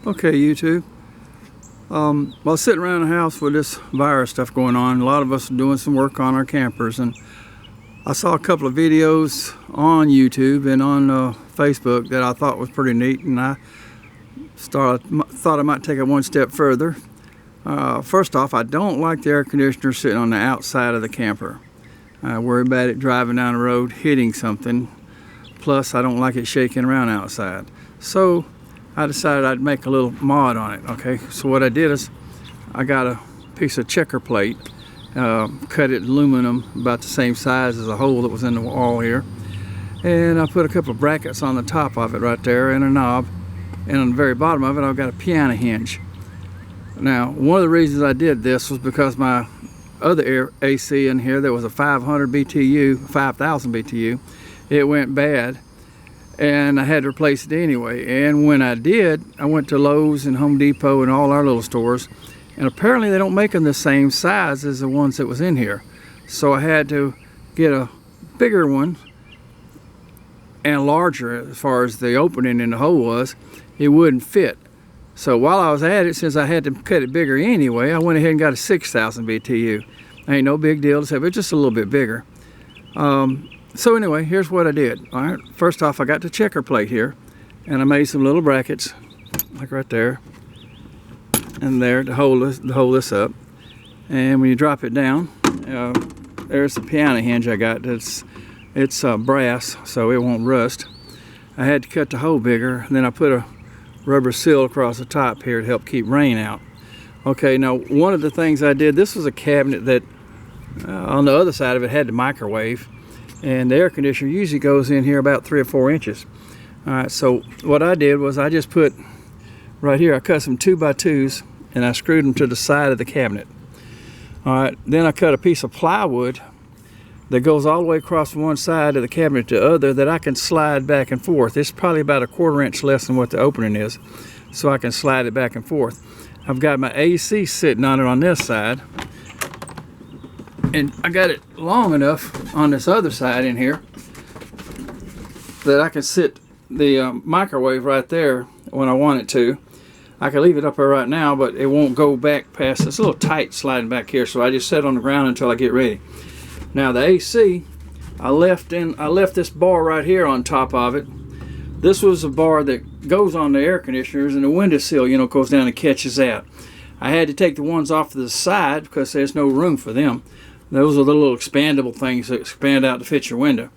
Okay, YouTube. While sitting around the house with this virus stuff going on, a lot of us are doing some work on our campers, and I saw a couple of videos on YouTube and on Facebook that I thought was pretty neat, and I thought I might take it one step further. First off, I don't like the air conditioner sitting on the outside of the camper. I worry about it driving down the road, hitting something. Plus, I don't like it shaking around outside. So I decided I'd make a little mod on it. Okay, so what I did is I got a piece of checker plate, cut it aluminum about the same size as a hole that was in the wall here, and I put a couple of brackets on the top of it right there and a knob, and on the very bottom of it I've got a piano hinge. Now, one of the reasons I did this was because my other AC in here that was a 500 BTU, 5,000 BTU, it went bad, and I had to replace it anyway. And when I did, I went to Lowe's and Home Depot and all our little stores, and apparently they don't make them the same size as the ones that was in here. So I had to get a bigger one and larger as far as the opening in the hole was. It wouldn't fit. So while I was at it, since I had to cut it bigger anyway, I went ahead and got a 6,000 BTU. Ain't no big deal to say, but it's just a little bit bigger. So anyway, here's what I did. All right, first off, I got the checker plate here, and I made some little brackets, like right there, and there to hold this up. And when you drop it down, there's the piano hinge I got. It's brass, so it won't rust. I had to cut the hole bigger, and then I put a rubber seal across the top here to help keep rain out. Okay, now one of the things I did, this was a cabinet that on the other side of it had the microwave, and the air conditioner usually goes in here about 3 or 4 inches. All right, so what I did was I just put right here, I cut some 2x2s and I screwed them to the side of the cabinet. All right, then I cut a piece of plywood that goes all the way across one side of the cabinet to the other that I can slide back and forth. It's probably about a 1/4 inch less than what the opening is, so I can slide it back and forth. I've got my AC sitting on it on this side, and I got it long enough on this other side in here that I can sit the microwave right there when I want it to. I can leave it up there right now, but it won't go back past. It's a little tight sliding back here, so I just set it on the ground until I get ready. Now the AC, I left this bar right here on top of it. This was a bar that goes on the air conditioners, and the windowsill, you know, goes down and catches that. I had to take the ones off to the side because there's no room for them. Those are the little expandable things that expand out to fit your window.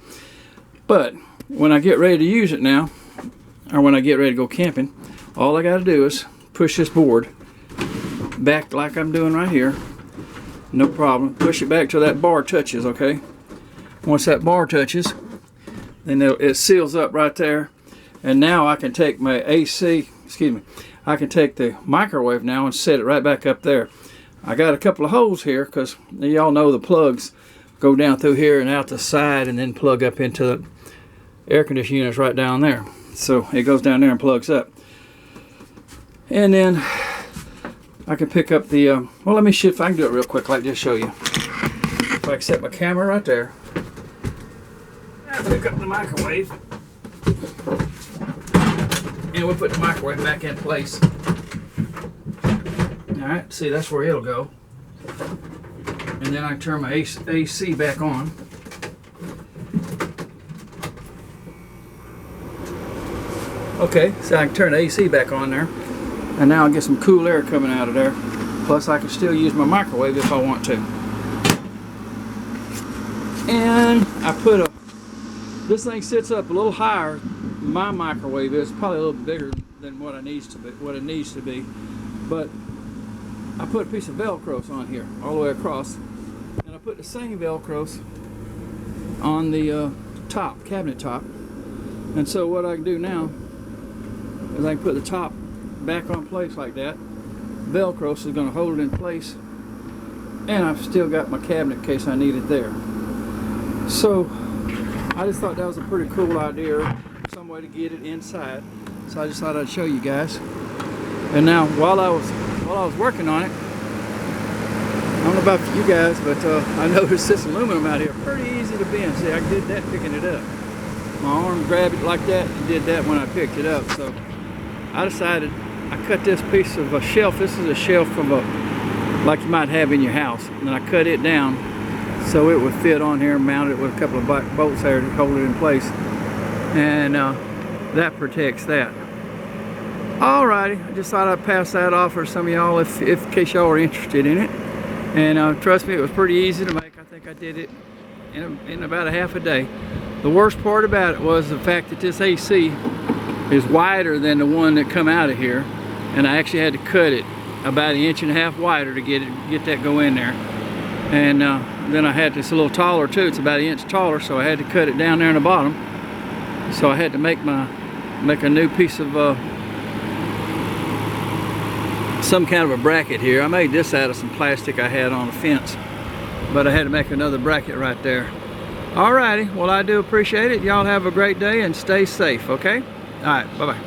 But when I get ready to use it now, or when I get ready to go camping, all I got to do is push this board back like I'm doing right here. No problem. Push it back till that bar touches, okay? Once that bar touches, then it seals up right there. And now I can take my AC, I can take the microwave now and set it right back up there. I got a couple of holes here because y'all know the plugs go down through here and out the side and then plug up into the air conditioning units right down there. So it goes down there and plugs up. And then I can pick up the, well, let me see if I can do it real quick, like just show you. If I can set my camera right there, I pick up the microwave, and we'll put the microwave back in place. Alright, see, that's where it'll go. And then I can turn my AC back on. Okay, so I can turn the AC back on there. And now I'll get some cool air coming out of there. Plus I can still use my microwave if I want to. And I put this thing sits up a little higher. My microwave is probably a little bigger than what it needs to be. But I put a piece of Velcro on here, all the way across. And I put the same Velcro on the top, cabinet top. And so what I can do now is I can put the top back on place like that. Velcro is going to hold it in place. And I've still got my cabinet in case I need it there. So I just thought that was a pretty cool idea, some way to get it inside. So I just thought I'd show you guys. And now while I was working on it, I don't know about you guys, but I noticed this aluminum out here pretty easy to bend. See, I did that picking it up. My arm grabbed it like that and did that when I picked it up. So I decided I cut this piece of a shelf. This is a shelf of like you might have in your house, and I cut it down so it would fit on here, mount it with a couple of bolts there to hold it in place, and that protects that. Alrighty, I just thought I'd pass that off for some of y'all if in case y'all are interested in it. And trust me, it was pretty easy to make. I think I did it in about a half a day. The worst part about it was the fact that this AC is wider than the one that come out of here, and I actually had to cut it about 1.5 inches wider to get that go in there. And then I had this a little taller too. It's about 1 inch taller, so I had to cut it down there in the bottom. So I had to make a new piece of some kind of a bracket here. I made this out of some plastic I had on the fence, but I had to make another bracket right there. Alrighty, well, I do appreciate it. Y'all have a great day and stay safe, okay? Alright, bye-bye.